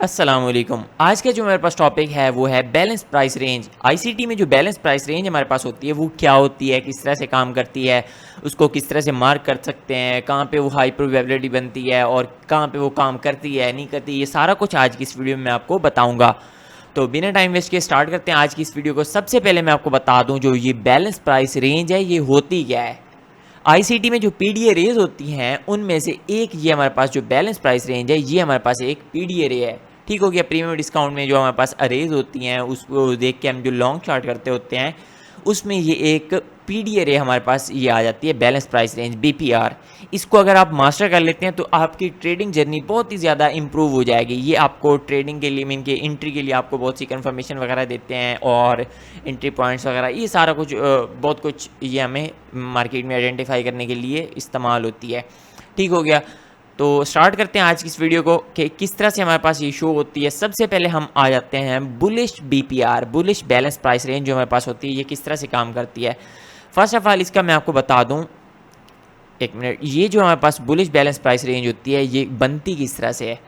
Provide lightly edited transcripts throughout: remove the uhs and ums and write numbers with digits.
अस्सलाम वालेकुम। आज का जो मेरे पास टॉपिक है वो है बैलेंस प्राइस रेंज। आईसीटी में जो बैलेंस प्राइस रेंज हमारे पास होती है वो क्या होती है, किस तरह से काम करती है, उसको किस तरह से मार्क कर सकते हैं, कहाँ पे वो हाई प्रोबेबिलिटी बनती है और कहाँ पे वो काम करती है नहीं करती, ये सारा कुछ आज की इस वीडियो में मैं आपको बताऊँगा। तो बिना टाइम वेस्ट के स्टार्ट करते हैं आज की इस वीडियो को। सबसे पहले मैं आपको बता दूँ जो ये बैलेंस प्राइस रेंज है ये होती क्या है। आईसीटी में जो पीडीए रेज होती हैं उनमें से एक ये हमारे पास जो बैलेंस प्राइस रेंज है ये हमारे पास एक पीडीए रे है। ठीक हो गया। प्रीमियम डिस्काउंट में जो हमारे पास अरेज होती हैं उसको देख के हम जो लॉन्ग चार्ट करते होते हैं उसमें ये एक पीडीए रे हमारे पास ये आ जाती है बैलेंस प्राइस रेंज बीपीआर। इसको अगर आप मास्टर कर लेते हैं तो आपकी ट्रेडिंग जर्नी बहुत ही ज़्यादा इंप्रूव हो जाएगी। ये आपको ट्रेडिंग के लिए मीन के एंट्री के लिए आपको बहुत सी कंफर्मेशन वगैरह देते हैं और एंट्री पॉइंट्स वगैरह ये सारा कुछ बहुत कुछ ये हमें मार्केट में आइडेंटिफाई करने के लिए इस्तेमाल होती है। ठीक हो गया। तो स्टार्ट करते हैं आज की इस वीडियो को कि किस तरह से हमारे पास ये शो होती है। सबसे पहले हम आ जाते हैं bullish BPR, bullish balance price range जो हमारे पास होती है ये किस तरह से काम करती है। फर्स्ट ऑफ ऑल इसका मैं आपको बता दूं, एक मिनट, ये जो हमारे पास बुलिश बैलेंस प्राइस रेंज होती है ये बनती किस तरह से है।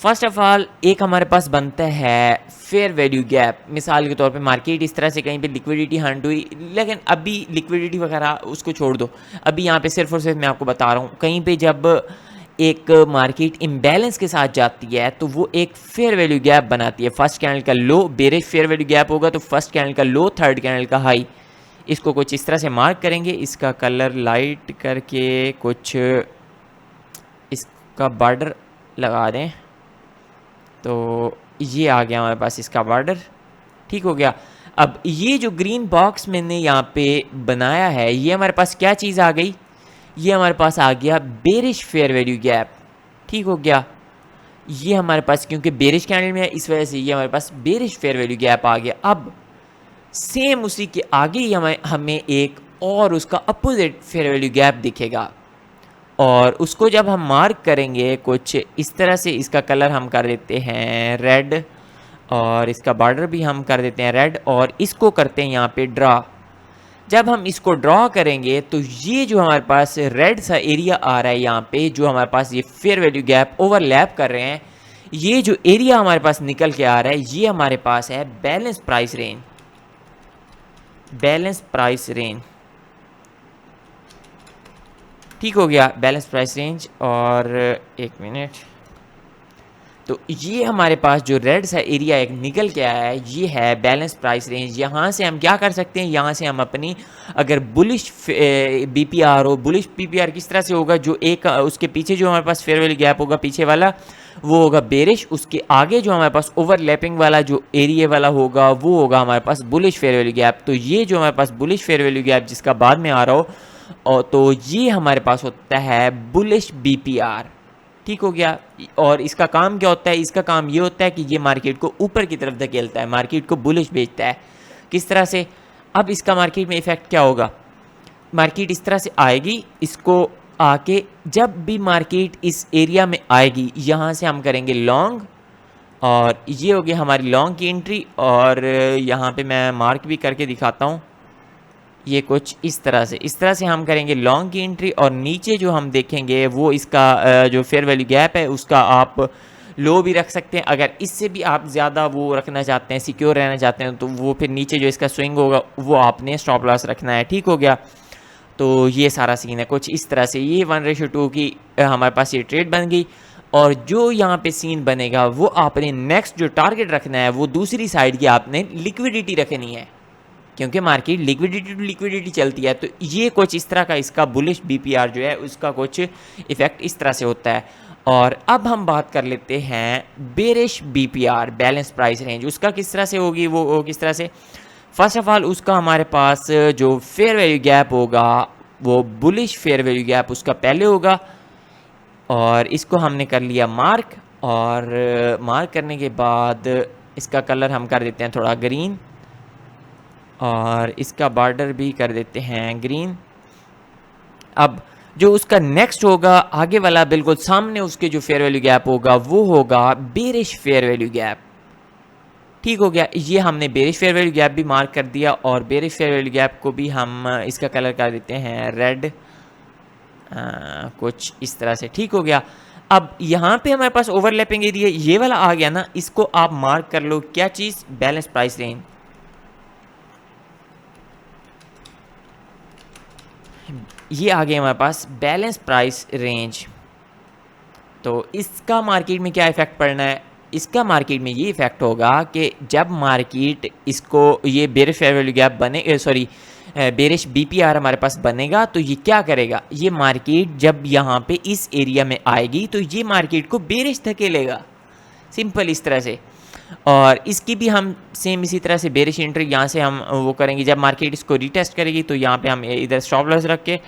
फर्स्ट ऑफ ऑल एक हमारे पास बनता है फेयर वैल्यू गैप। मिसाल के तौर पे मार्केट इस तरह से कहीं पे लिक्विडिटी हंट हुई, लेकिन अभी लिक्विडिटी वगैरह उसको छोड़ दो, अभी यहाँ पे सिर्फ और सिर्फ मैं आपको बता रहा हूँ कहीं पे जब एक मार्केट इम्बैलेंस के साथ जाती है तो वो एक फेयर वैल्यू गैप बनाती है। फर्स्ट कैंडल का लो बेरिश फेयर वैल्यू गैप होगा तो फर्स्ट कैंडल का लो थर्ड कैंडल का हाई, इसको कुछ इस तरह से मार्क करेंगे। इसका कलर लाइट करके कुछ इसका बॉर्डर लगा दें तो ये आ गया हमारे पास इसका बॉर्डर। ठीक हो गया। अब ये जो ग्रीन बॉक्स मैंने यहाँ पे बनाया है ये हमारे पास क्या चीज़ आ गई, ये हमारे पास आ गया बेरिश फेयर वैल्यू गैप। ठीक हो गया। ये हमारे पास क्योंकि बेरिश कैंडल में है इस वजह से ये हमारे पास बेरिश फेयर वैल्यू गैप आ गया। अब सेम उसी के आगे ही हमें एक और उसका अपोजिट फेयर वैल्यू गैप दिखेगा और उसको जब हम मार्क करेंगे कुछ इस तरह से, इसका कलर हम कर देते हैं रेड और इसका बॉर्डर भी हम कर देते हैं रेड और इसको करते हैं यहाँ पे ड्रा। जब हम इसको ड्रॉ करेंगे तो ये जो हमारे पास रेड सा एरिया आ रहा है यहाँ पे जो हमारे पास ये फेयर वैल्यू गैप ओवरलैप कर रहे हैं, ये जो एरिया हमारे पास निकल के आ रहा है ये हमारे पास है balance price range. Balance price range ठीक हो गया, बैलेंस प्राइस रेंज। और एक मिनट, तो ये हमारे पास जो रेड सा एरिया एक निकल के आया है ये है बैलेंस प्राइस रेंज। यहाँ से हम क्या कर सकते हैं, यहाँ से हम अपनी अगर बुलिश बीपीआर हो, बुलिश बीपीआर किस तरह से होगा, जो एक उसके पीछे जो हमारे पास फेयर वैल्यू गैप होगा पीछे वाला वो होगा बेरिश, उसके आगे जो हमारे पास ओवरलैपिंग वाला जो एरिया वाला होगा वो होगा हमारे पास बुलिश फेयर वैल्यू गैप। तो ये जो हमारे पास बुलिश फेयर वैल्यू गैप जिसका बाद में आ रहा हो और तो ये हमारे पास होता है बुलिश बीपीआर। ठीक हो गया। और इसका काम क्या होता है, इसका काम ये होता है कि ये मार्केट को ऊपर की तरफ धकेलता है, मार्केट को बुलिश भेजता है। किस तरह से, अब इसका मार्केट में इफेक्ट क्या होगा, मार्केट इस तरह से आएगी, इसको आके जब भी मार्केट इस एरिया में आएगी यहाँ से हम करेंगे लॉन्ग और ये हो गया हमारी लॉन्ग की एंट्री। और यहाँ पे मैं मार्क भी करके दिखाता हूँ, ये कुछ इस तरह से हम करेंगे लॉन्ग की एंट्री और नीचे जो हम देखेंगे वो इसका जो फेयर वैल्यू गैप है उसका आप लो भी रख सकते हैं। अगर इससे भी आप ज़्यादा वो रखना चाहते हैं, सिक्योर रहना चाहते हैं, तो वो फिर नीचे जो इसका स्विंग होगा वो आपने स्टॉप लॉस रखना है। ठीक हो गया। तो ये सारा सीन है कुछ इस तरह से, ये 1:2 की हमारे पास ये ट्रेड बन गई। और जो यहाँ पे सीन बनेगा वो आपने नेक्स्ट जो टारगेट रखना है वो दूसरी साइड की आपने लिक्विडिटी रखनी है, क्योंकि मार्केट लिक्विडिटी टू लिक्विडिटी चलती है। तो ये कुछ इस तरह का इसका बुलिश बीपीआर जो है उसका कुछ इफेक्ट इस तरह से होता है। और अब हम बात कर लेते हैं bearish BPR, balance price range, उसका किस तरह से होगी, वो किस तरह से। फर्स्ट ऑफ ऑल उसका हमारे पास जो फेयर वैल्यू गैप होगा वो बुलिश फेयर वैल्यू गैप उसका पहले होगा और इसको हमने कर लिया मार्क। और मार्क करने के बाद इसका कलर हम कर देते हैं थोड़ा ग्रीन और इसका बॉर्डर भी कर देते हैं ग्रीन। अब जो उसका नेक्स्ट होगा आगे वाला बिल्कुल सामने उसके जो फेयर वैल्यू गैप होगा वो होगा बेरिश फेयर वैल्यू गैप। ठीक हो गया। ये हमने बेरिश फेयर वैल्यू गैप भी मार्क कर दिया और बेरिश फेयर वैल्यू गैप को भी हम इसका कलर कर देते हैं रेड, कुछ इस तरह से। ठीक हो गया। अब यहाँ पे हमारे पास ओवरलैपिंग एरिया ये वाला आ गया ना, इसको आप मार्क कर लो, क्या चीज़, बैलेंस प्राइस रेंज। ये आ गया हमारे पास बैलेंस प्राइस रेंज। तो इसका मार्केट में क्या इफ़ेक्ट पड़ना है, इसका मार्केट में ये इफ़ेक्ट होगा कि जब मार्केट इसको ये बेरिश फेयर वैल्यू गैप बने, सॉरी बेरिश बीपीआर हमारे पास बनेगा, तो ये क्या करेगा, ये मार्केट जब यहाँ पे इस एरिया में आएगी तो ये मार्केट को बेरिश धकेलेगा, सिंपल इस तरह से। और इसकी भी हम सेम इसी तरह से बेरिश एंट्री यहाँ से हम वो करेंगे, जब मार्केट इसको रीटेस्ट करेगी तो यहाँ पे हम इधर स्टॉप लॉस रख के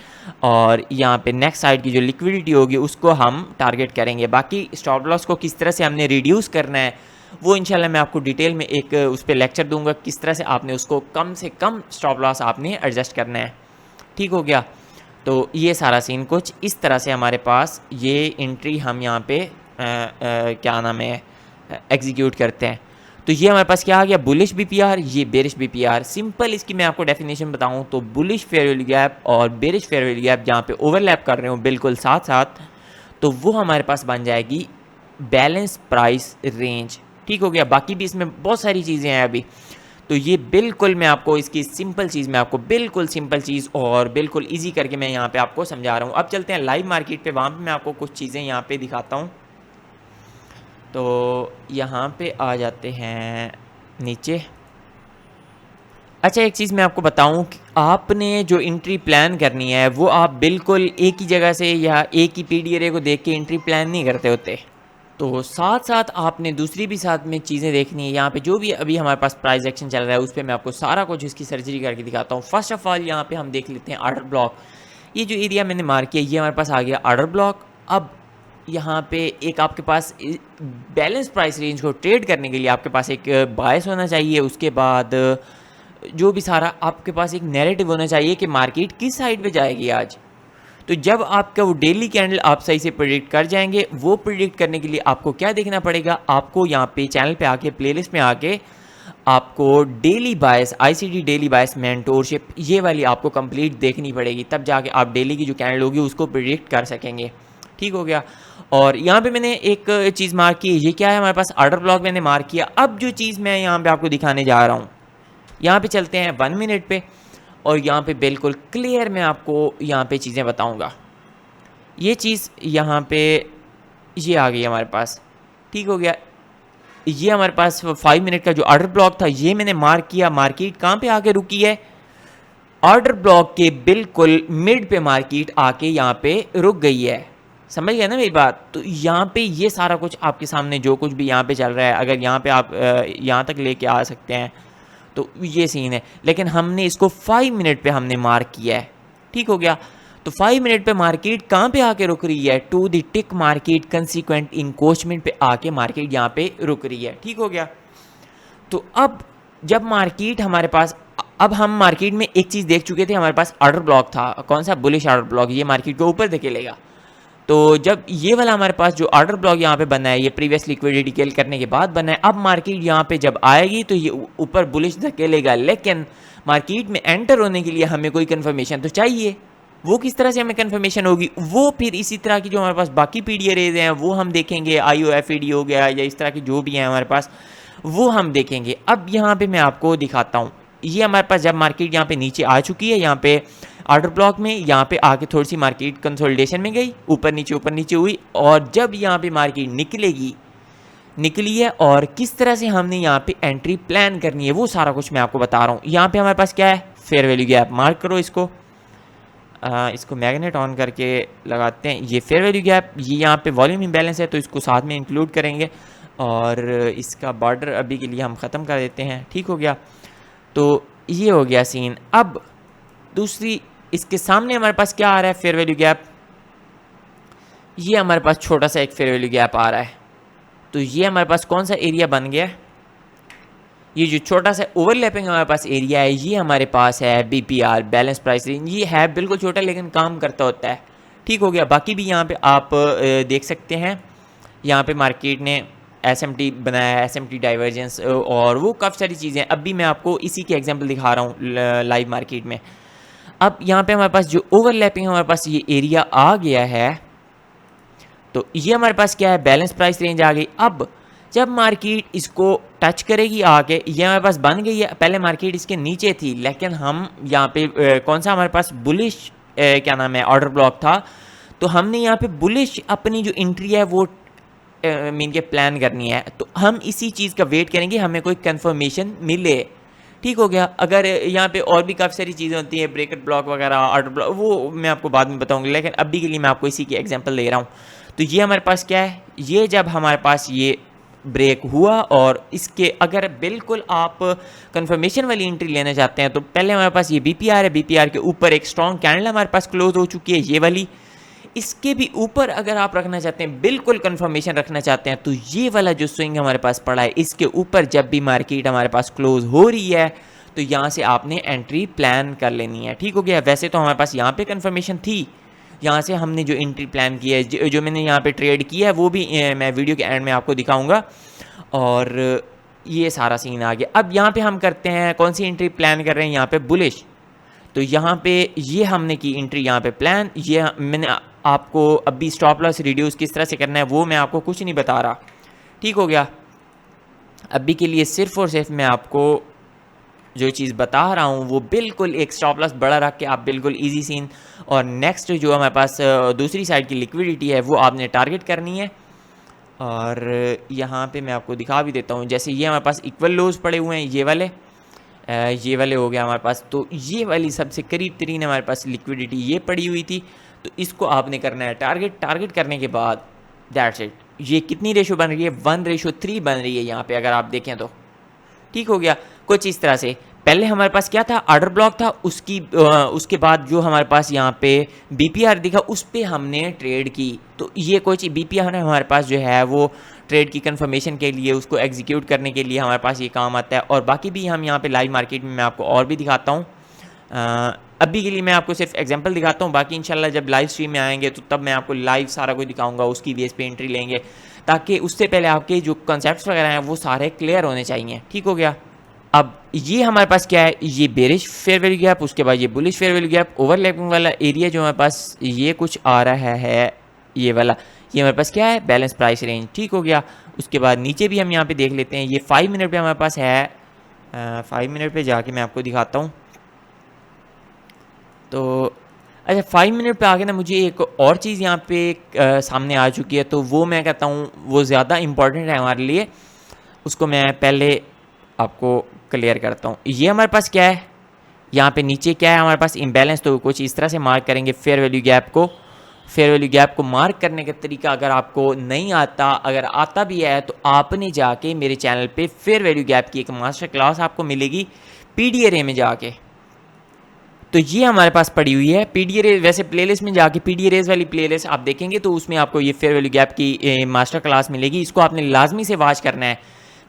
और यहाँ पे नेक्स्ट साइड की जो लिक्विडिटी होगी उसको हम टारगेट करेंगे। बाकी स्टॉप लॉस को किस तरह से हमने रिड्यूस करना है वो इंशाल्लाह मैं आपको डिटेल में एक उस पर लेक्चर दूंगा, किस तरह से आपने उसको कम से कम स्टॉप लॉस आपने एडजस्ट करना है। ठीक हो गया। तो ये सारा सीन कुछ इस तरह से हमारे पास ये एंट्री हम यहाँ पे क्या नाम है एग्जीक्यूट करते हैं। तो ये हमारे पास क्या आ गया, बुलिश बीपीआर, ये बेरिश बीपीआर। सिंपल इसकी मैं आपको डेफिनेशन बताऊं तो बुलिश फेयर वैल्यू गैप और बेरिश फेयर वैल्यू गैप जहाँ पे ओवरलैप कर रहे हो बिल्कुल साथ साथ, तो वो हमारे पास बन जाएगी बैलेंस प्राइस रेंज। ठीक हो गया। बाकी भी इसमें बहुत सारी चीज़ें हैं अभी, तो ये बिल्कुल मैं आपको इसकी सिंपल चीज़ मैं आपको बिल्कुल सिंपल चीज़ और बिल्कुल ईजी करके मैं यहाँ पे आपको समझा रहा हूँ। अब चलते हैं लाइव मार्केट पे, वहाँ पे मैं आपको कुछ चीज़ें यहाँ पे दिखाता हूँ। तो यहाँ पे आ जाते हैं नीचे। अच्छा, एक चीज़ मैं आपको बताऊं कि आपने जो एंट्री प्लान करनी है वो आप बिल्कुल एक ही जगह से या एक ही पीडीआरए को देख के एंट्री प्लान नहीं करते होते, तो साथ साथ आपने दूसरी भी साथ में चीज़ें देखनी है। यहाँ पे जो भी अभी हमारे पास प्राइस एक्शन चल रहा है उस पर मैं आपको सारा कुछ इसकी सर्जरी करके दिखाता हूँ। फर्स्ट ऑफ ऑल यहाँ पे हम देख लेते हैं ऑर्डर ब्लॉक। ये जो एरिया मैंने मार्क किया ये हमारे पास आ गया ऑर्डर ब्लॉक। अब यहाँ पे एक आपके पास बैलेंस प्राइस रेंज को ट्रेड करने के लिए आपके पास एक बायस होना चाहिए, उसके बाद जो भी सारा आपके पास एक नैरेटिव होना चाहिए कि मार्केट किस साइड पे जाएगी आज। तो जब आपका वो डेली कैंडल आप सही से प्रेडिक्ट कर जाएंगे, वो प्रेडिक्ट करने के लिए आपको क्या देखना पड़ेगा, आपको यहाँ पे चैनल पे आके प्लेलिस्ट में आके आपको डेली बायस, आईसीडी डेली बायस मेंटोरशिप ये वाली आपको कंप्लीट देखनी पड़ेगी, तब जाके आप डेली की जो कैंडल होगी उसको प्रेडिक्ट कर सकेंगे। ठीक हो गया। और यहाँ पे मैंने एक चीज़ मार्क की, ये क्या है हमारे पास ऑर्डर ब्लॉक मैंने मार्क किया। अब जो चीज़ मैं यहाँ पे आपको दिखाने जा रहा हूँ, यहाँ पे चलते हैं 1 मिनट पे और यहाँ पे बिल्कुल क्लियर मैं आपको यहाँ पे चीज़ें बताऊँगा। ये चीज़ यहाँ पे ये आ गई हमारे पास। ठीक हो गया। ये हमारे पास 5 मिनट का जो ऑर्डर ब्लॉक था ये मैंने मार्क किया। मार्केट कहाँ पे आके रुकी है, ऑर्डर ब्लॉक के बिल्कुल मिड पे मार्केट आके यहाँ पे रुक गई है। समझ गया ना मेरी बात। तो यहाँ पे ये सारा कुछ आपके सामने जो कुछ भी यहाँ पे चल रहा है, अगर यहाँ पे आप यहाँ तक लेके आ सकते हैं तो ये सीन है, लेकिन हमने इसको 5 मिनट पे हमने मार्क किया है। ठीक हो गया। तो 5 मिनट पे मार्केट कहाँ पे आके रुक रही है, to the tick market consequent encroachment पे आके मार्केट यहाँ पे रुक रही है। ठीक हो गया। तो अब जब मार्केट हमारे पास, अब हम मार्केट में एक चीज़ देख चुके थे, हमारे पास ऑर्डर ब्लॉक था, कौन सा, बुलिश ऑर्डर ब्लॉक, ये मार्केट को ऊपर धकेलेगा। तो जब ये वाला हमारे पास जो ऑर्डर ब्लॉक यहाँ पे बना है, ये प्रीवियस लिक्विडिटी किल करने के बाद बना है, अब मार्केट यहाँ पे जब आएगी तो ये ऊपर बुलिश धकेलेगा, लेकिन मार्केट में एंटर होने के लिए हमें कोई कंफर्मेशन तो चाहिए। वो किस तरह से हमें कंफर्मेशन होगी, वो फिर इसी तरह की जो हमारे पास बाकी पीडीआरएज हैं वो हम देखेंगे, IOFED हो गया या इस तरह की जो भी हैं हमारे पास वो हम देखेंगे। अब यहाँ पे मैं आपको दिखाता हूँ, ये हमारे पास जब मार्केट यहाँ पे नीचे आ चुकी है, यहाँ पे ऑर्डर ब्लॉक में यहाँ पे आके थोड़ी सी मार्केट कंसोलिडेशन में गई, ऊपर नीचे हुई, और जब यहाँ पे मार्केट निकली है और किस तरह से हमने यहाँ पे एंट्री प्लान करनी है वो सारा कुछ मैं आपको बता रहा हूँ। यहाँ पे हमारे पास क्या है, फेयर वैल्यू गैप, मार्क करो इसको, इसको मैग्नेट ऑन करके लगाते हैं। ये फेयर वैल्यू गैप, ये यहाँ पे वॉल्यूम इम्बैलेंस है तो इसको साथ में इंक्लूड करेंगे और इसका बॉर्डर अभी के लिए हम ख़त्म कर देते हैं। ठीक हो गया। तो ये हो गया सीन। अब दूसरी, इसके सामने हमारे पास क्या आ रहा है, फेयर वैल्यू गैप, ये हमारे पास छोटा सा एक फेयर वैल्यू गैप आ रहा है। तो ये हमारे पास कौन सा एरिया बन गया, ये जो छोटा सा ओवरलैपिंग हमारे पास एरिया है ये हमारे पास है BPR, बैलेंस प्राइस रेंज। ये है बिल्कुल छोटा लेकिन काम करता होता है। ठीक हो गया। बाकी भी यहाँ पे आप देख सकते हैं, यहाँ पे मार्केट ने SMT बनाया है, SMT डाइवर्जेंस और वो काफ़ी सारी चीज़ें। अब भी मैं आपको इसी के एग्जांपल दिखा रहा हूँ लाइव मार्केट में। अब यहाँ पे हमारे पास जो ओवरलैपिंग हमारे पास ये एरिया आ गया है, तो ये हमारे पास क्या है, बैलेंस प्राइस रेंज आ गई। अब जब मार्केट इसको टच करेगी आके, ये हमारे पास बन गई है। पहले मार्केट इसके नीचे थी, लेकिन हम यहाँ पे कौन सा हमारे पास बुलिश क्या नाम है ऑर्डर ब्लॉक था, तो हमने यहाँ पे बुलिश अपनी जो एंट्री है वो मीन के प्लान करनी है। तो हम इसी चीज़ का वेट करेंगे, हमें कोई कंफर्मेशन मिले। ठीक हो गया। अगर यहाँ पे और भी काफ़ी सारी चीज़ें होती हैं, ब्रेकेट ब्लॉक वगैरह, ऑर्डर ब्लॉक, वो मैं आपको बाद में बताऊंगा, लेकिन अभी के लिए मैं आपको इसी की एग्जांपल दे रहा हूँ। तो ये हमारे पास क्या है, ये जब हमारे पास ये ब्रेक हुआ और इसके अगर बिल्कुल आप कंफर्मेशन वाली एंट्री लेना चाहते हैं, तो पहले हमारे पास ये बीपीआर है, बीपीआर के ऊपर एक स्ट्रॉन्ग कैंडल हमारे पास क्लोज हो चुकी है, ये वाली। इसके भी ऊपर अगर आप रखना चाहते हैं, बिल्कुल कंफर्मेशन रखना चाहते हैं, तो ये वाला जो स्विंग हमारे पास पड़ा है, इसके ऊपर जब भी मार्केट हमारे पास क्लोज हो रही है, तो यहाँ से आपने एंट्री प्लान कर लेनी है। ठीक हो गया। वैसे तो हमारे पास यहाँ पे कंफर्मेशन थी, यहाँ से हमने जो एंट्री प्लान की है, जो मैंने यहाँ पे ट्रेड किया है, वो भी मैं वीडियो के एंड में आपको दिखाऊंगा। और ये सारा सीन आ गया। अब यहाँ पे हम करते हैं, कौन सी एंट्री प्लान कर रहे हैं, यहाँ पे बुलिश। तो यहाँ पे ये हमने की एंट्री यहाँ पे प्लान, ये मैंने आपको अभी स्टॉप लॉस रिड्यूस किस तरह से करना है वो मैं आपको कुछ नहीं बता रहा। ठीक हो गया। अभी के लिए सिर्फ और सिर्फ मैं आपको जो चीज़ बता रहा हूँ वो बिल्कुल एक स्टॉप लॉस बड़ा रख के आप बिल्कुल इजी सीन, और नेक्स्ट जो हमारे पास दूसरी साइड की लिक्विडिटी है वो आपने टारगेट करनी है। और यहाँ पे मैं आपको दिखा भी देता हूँ, जैसे ये हमारे पास इक्वल लोज पड़े हुए हैं, ये वाले हो गया हमारे पास। तो ये वाली सबसे करीब तरीन हमारे पास लिक्विडिटी ये पड़ी हुई थी, तो इसको आपने करना है टारगेट करने के बाद दैट्स इट। ये कितनी रेशो बन रही है, 1:3 बन रही है यहाँ पे अगर आप देखें तो। ठीक हो गया। कुछ इस तरह से पहले हमारे पास क्या था, ऑर्डर ब्लॉक था, उसके बाद जो हमारे पास यहाँ पे बीपीआर दिखा उस पर हमने ट्रेड की। तो ये कुछ बीपीआर हमारे पास जो है वो ट्रेड की कंफर्मेशन के लिए, उसको एग्जीक्यूट करने के लिए हमारे पास ये काम आता है। और बाकी भी हम यहाँ पे लाइव मार्केट में मैं आपको और भी दिखाता हूँ। अभी के लिए मैं आपको सिर्फ एग्जांपल दिखाता हूँ, बाकी इंशाल्लाह जब लाइव स्ट्रीम में आएंगे तो तब मैं आपको लाइव सारा कुछ दिखाऊंगा, उसकी बेस पे एंट्री लेंगे, ताकि उससे पहले आपके जो कॉन्सेप्ट्स वगैरह हैं वो सारे क्लियर होने चाहिए। ठीक हो गया। अब ये हमारे पास क्या है, ये बेरिश फेयर वैल्यू गैप, उसके बाद ये bullish fair value gap, overlapping वाला एरिया जो हमारे पास ये कुछ आ रहा है, ये वाला, ये हमारे पास क्या है, बैलेंस प्राइस रेंज। ठीक हो गया। उसके बाद नीचे भी हम यहाँ पे देख लेते हैं, ये 5 मिनट पे हमारे पास है। 5 मिनट पे जाके मैं आपको दिखाता हूँ। तो अच्छा 5 मिनट पे आगे ना मुझे एक और चीज़ यहाँ पे सामने आ चुकी है, तो वो मैं कहता हूँ वो ज़्यादा इम्पॉर्टेंट है हमारे लिए, उसको मैं पहले आपको क्लियर करता हूँ। ये हमारे पास क्या है, यहाँ पे नीचे क्या है हमारे पास, इम्बैलेंस। तो कुछ इस तरह से मार्क करेंगे फेयर वैल्यू गैप को। फेयर वैल्यू गैप को मार्क करने का तरीका अगर आपको नहीं आता, अगर आता भी है तो आपने जाके मेरे चैनल पे फेयर वैल्यू गैप की एक मास्टर क्लास आपको मिलेगी पीडीआरए में जाके। तो ये हमारे पास पड़ी हुई है पीडीआरए। वैसे प्लेलिस्ट में जाके पीडीआरएस वाली प्लेलिस्ट आप देखेंगे तो उसमें आपको ये फेयर वैल्यू गैप की मास्टर क्लास मिलेगी। इसको आपने लाजमी से वॉच करना है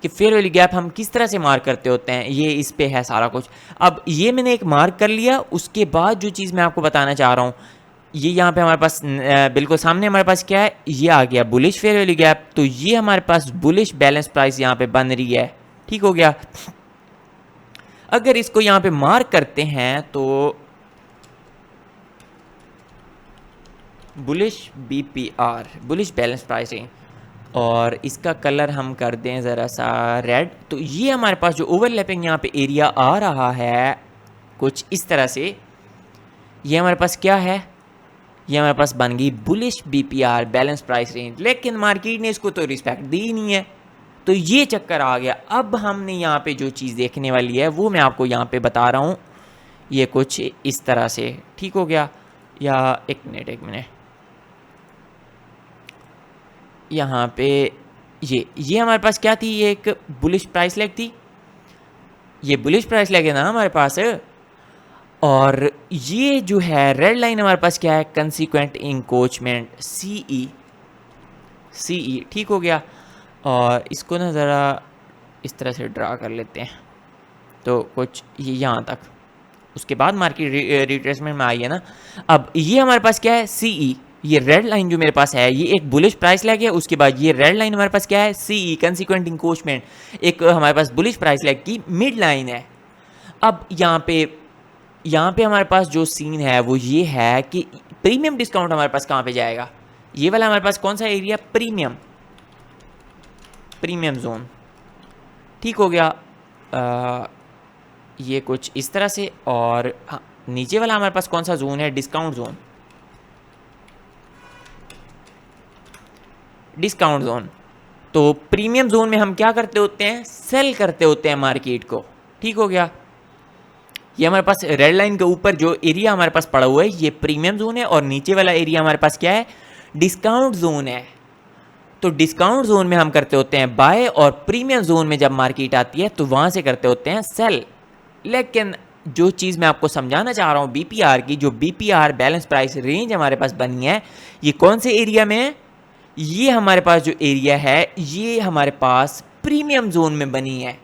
कि फेयर वैल्यू गैप हम किस तरह से मार्क करते होते हैं, ये इस पे है सारा कुछ। अब ये मैंने एक मार्क कर लिया, उसके बाद जो चीज़ मैं आपको बताना चाह रहा हूँ, ये यहाँ पे हमारे पास बिल्कुल सामने हमारे पास क्या है, ये आ गया बुलिश फेयर वैल्यू गैप। तो ये हमारे पास बुलिश बैलेंस प्राइस यहाँ पे बन रही है। ठीक हो गया। अगर इसको यहाँ पे मार्क करते हैं तो bullish BPR, bullish balance price range, और इसका कलर हम कर दें ज़रा सा रेड। तो ये हमारे पास जो ओवरलैपिंग यहाँ पे एरिया आ रहा है कुछ इस तरह से, ये हमारे पास क्या है, ये हमारे पास बन गई bullish BPR balance price range. लेकिन मार्केट ने इसको तो रिस्पेक्ट दी ही नहीं है, तो ये चक्कर आ गया। अब हमने यहाँ पे जो चीज़ देखने वाली है वो मैं आपको यहाँ पे बता रहा हूँ, ये कुछ इस तरह से। ठीक हो गया। या एक मिनट, यहाँ पे ये हमारे पास क्या थी, ये एक बुलिश प्राइस लेग थी, ये बुलिश प्राइस लेग है ना हमारे पास। और ये जो है रेड लाइन हमारे पास क्या है, कंसीक्वेंट इंक्रोचमेंट, सीई। ठीक हो गया। और इसको ना ज़रा इस तरह से ड्रा कर लेते हैं, तो कुछ ये यहाँ तक, उसके बाद मार्केट रिट्रेसमेंट में आई है ना। अब ये हमारे पास क्या है, सीई, ये रेड लाइन जो मेरे पास है ये एक बुलिश प्राइस लेग है। उसके बाद ये रेड लाइन हमारे पास क्या है, सीई कंसीक्वेंट इंक्रोचमेंट, एक हमारे पास बुलिश प्राइस लेग की मिड लाइन है। अब यहाँ पे हमारे पास जो सीन है वो ये है कि प्रीमियम डिस्काउंट हमारे पास कहाँ पे जाएगा, ये वाला हमारे पास कौन सा एरिया, प्रीमियम, प्रीमियम जोन, ठीक हो गया। ये कुछ इस तरह से। और हाँ, नीचे वाला हमारे पास कौन सा जोन है, डिस्काउंट जोन, डिस्काउंट जोन। तो प्रीमियम जोन में हम क्या करते होते हैं, सेल करते होते हैं मार्केट को, ठीक हो गया। ये हमारे पास रेड लाइन के ऊपर जो एरिया हमारे पास पड़ा हुआ है ये प्रीमियम जोन है, और नीचे वाला एरिया हमारे पास क्या है, डिस्काउंट जोन है। तो डिस्काउंट जोन में हम करते होते हैं बाय, और प्रीमियम जोन में जब मार्केट आती है तो वहां से करते होते हैं सेल। लेकिन जो चीज़ मैं आपको समझाना चाह रहा हूँ बीपीआर की, जो बीपीआर बैलेंस प्राइस रेंज हमारे पास बनी है, ये कौन से एरिया में है, ये हमारे पास जो एरिया है ये हमारे पास प्रीमियम जोन में बनी है।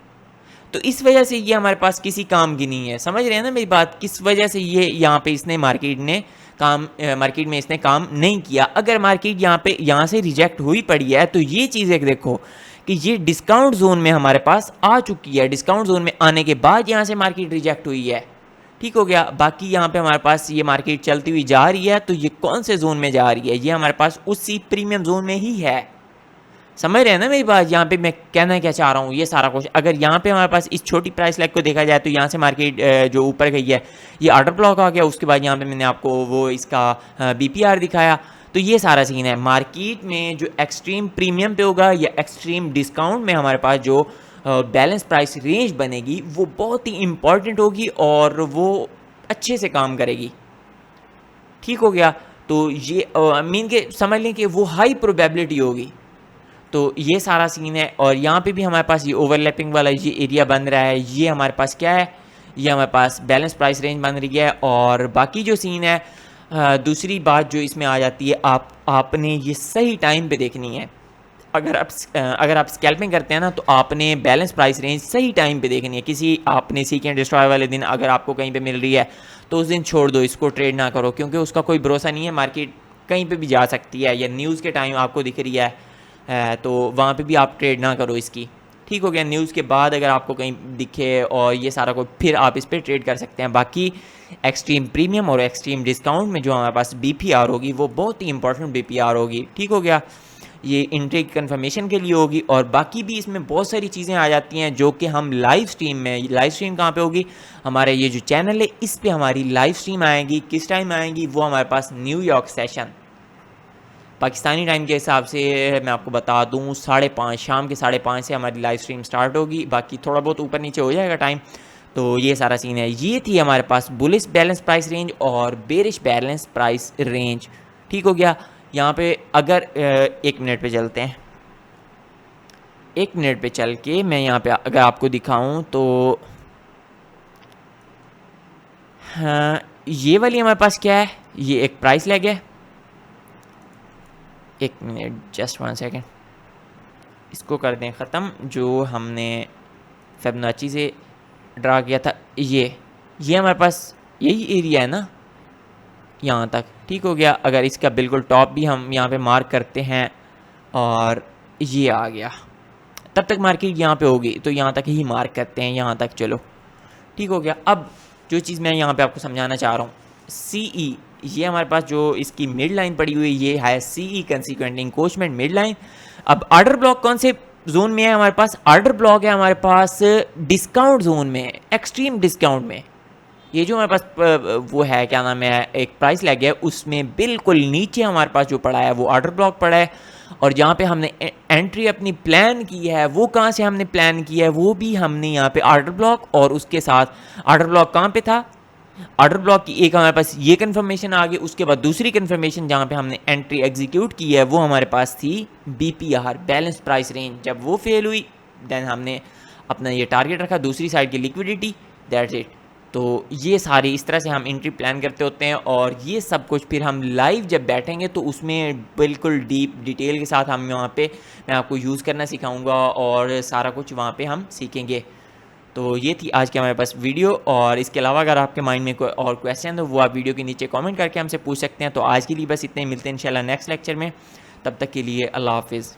तो इस वजह से ये हमारे पास किसी काम की नहीं है, समझ रहे हैं ना मेरी बात, किस वजह से ये यहाँ पे इसने मार्केट में इसने काम नहीं किया। अगर मार्केट यहाँ से रिजेक्ट हुई पड़ी है तो ये चीज़ एक देखो कि ये डिस्काउंट जोन में हमारे पास आ चुकी है, डिस्काउंट जोन में आने के बाद यहाँ से मार्केट रिजेक्ट हुई है, ठीक हो गया। बाकी यहाँ पे हमारे पास ये मार्केट चलती हुई जा रही है, तो ये कौन से जोन में जा रही है, ये हमारे पास उसी प्रीमियम जोन में ही है, समझ रहे हैं ना मेरी बात। यहाँ पे मैं कहना क्या चाह रहा हूँ, ये सारा कुछ अगर यहाँ पे हमारे पास इस छोटी प्राइस लैग को देखा जाए तो यहाँ से मार्केट जो ऊपर गई है ये ऑर्डर ब्लॉक आ गया, उसके बाद यहाँ पे मैंने आपको वो इसका बीपीआर दिखाया। तो ये सारा सीन है मार्केट में, जो एक्सट्रीम प्रीमियम पे होगा या एक्सट्रीम डिस्काउंट में हमारे पास जो बैलेंस प्राइस रेंज बनेगी वो बहुत ही इंपॉर्टेंट होगी और वो अच्छे से काम करेगी, ठीक हो गया। तो ये मीन के समझ लें कि वो हाई प्रोबेबिलिटी होगी। तो ये सारा सीन है। और यहाँ पे भी हमारे पास ये ओवरलैपिंग वाला ये एरिया बन रहा है, ये हमारे पास क्या है, ये हमारे पास बैलेंस प्राइस रेंज बन रही है। और बाकी जो सीन है, दूसरी बात जो इसमें आ जाती है, आपने ये सही टाइम पे देखनी है। अगर आप स्कैल्पिंग करते हैं ना तो आपने बैलेंस प्राइस रेंज सही टाइम पे देखनी है। किसी आपने सीक एंड डिस्ट्रॉय वाले दिन अगर आपको कहीं पे मिल रही है तो उस दिन छोड़ दो, इसको ट्रेड ना करो, क्योंकि उसका कोई भरोसा नहीं है, मार्केट कहीं पे भी जा सकती है, या न्यूज़ के टाइम आपको दिख रही है तो वहाँ पे भी आप ट्रेड ना करो इसकी, ठीक हो गया। न्यूज़ के बाद अगर आपको कहीं दिखे और ये सारा कुछ, फिर आप इस पर ट्रेड कर सकते हैं। बाकी एक्सट्रीम प्रीमियम और एक्सट्रीम डिस्काउंट में जो हमारे पास बीपीआर होगी वो बहुत ही इंपॉर्टेंट बीपीआर होगी, ठीक हो गया। ये एंट्री कंफर्मेशन के लिए होगी। और बाकी भी इसमें बहुत सारी चीज़ें आ जाती हैं जो कि हम लाइव स्ट्रीम कहाँ पे होगी, हमारे ये जो चैनल है इस पे हमारी लाइव स्ट्रीम आएगी। किस टाइम आएगी, वो हमारे पास न्यूयॉर्क सेशन पाकिस्तानी टाइम के हिसाब से मैं आपको बता दूं 5:30 शाम के 5:30 से हमारी लाइव स्ट्रीम स्टार्ट होगी। बाकी थोड़ा बहुत ऊपर नीचे हो जाएगा टाइम। तो ये सारा सीन है। ये थी हमारे पास बुलिश बैलेंस प्राइस रेंज और बेरिश बैलेंस प्राइस रेंज, ठीक हो गया। यहाँ पे अगर 1 मिनट पे चलते हैं, 1 मिनट पे चल के मैं यहाँ पे अगर आपको दिखाऊं तो हाँ, ये वाली हमारे पास क्या है, ये एक प्राइस लैग है। 1 मिनट, जस्ट 1 सेकेंड, इसको कर दें ख़त्म। जो हमने फिबोनाची से ड्रा किया था, ये हमारे पास यही एरिया है ना, यहाँ तक, ठीक हो गया। अगर इसका बिल्कुल टॉप भी हम यहाँ पे मार्क करते हैं और ये आ गया, तब तक मार्केट यहाँ पे होगी, तो यहाँ तक ही मार्क करते हैं, यहाँ तक चलो, ठीक हो गया। अब जो चीज़ मैं यहाँ पे आपको समझाना चाह रहा हूँ, CE, ये हमारे पास जो इसकी मिड लाइन पड़ी हुई है, ये है CE consequently encroachment mid line. अब ऑर्डर ब्लॉक कौन से जोन में है हमारे पास, ऑर्डर ब्लॉक है हमारे पास डिस्काउंट जोन में, एक्सट्रीम डिस्काउंट में। ये जो हमारे पास वो है, क्या नाम है, एक प्राइस लैग है, उसमें बिल्कुल नीचे हमारे पास जो पड़ा है वो ऑर्डर ब्लॉक पड़ा है। और जहाँ पे हमने एंट्री अपनी प्लान की है, वो कहाँ से हमने प्लान की है, वो भी हमने यहाँ पे ऑर्डर ब्लॉक, और उसके साथ ऑर्डर ब्लॉक कहाँ पे था, ऑर्डर ब्लॉक की एक हमारे पास ये कंफर्मेशन आ गई। उसके बाद दूसरी कंफर्मेशन जहाँ पे हमने एंट्री एग्जीक्यूट की है वो हमारे पास थी BPR बैलेंस प्राइस रेंज। जब वो फेल हुई देन हमने अपना ये टारगेट रखा, दूसरी साइड की लिक्विडिटी, दैट्स इट। तो ये सारी इस तरह से हम एंट्री प्लान करते होते हैं। और ये सब कुछ फिर हम लाइव जब बैठेंगे तो उसमें बिल्कुल डीप डिटेल के साथ हम वहाँ पे मैं आपको यूज़ करना सिखाऊंगा और सारा कुछ वहाँ पे हम सीखेंगे। तो ये थी आज के हमारे पास वीडियो। और इसके अलावा अगर आपके माइंड में कोई और क्वेश्चन है तो वो आप वीडियो के नीचे कमेंट करके हमसे पूछ सकते हैं। तो आज के लिए बस इतने, मिलते हैं इंशाल्लाह नेक्स्ट लेक्चर में। तब तक के लिए अल्लाह हाफिज़।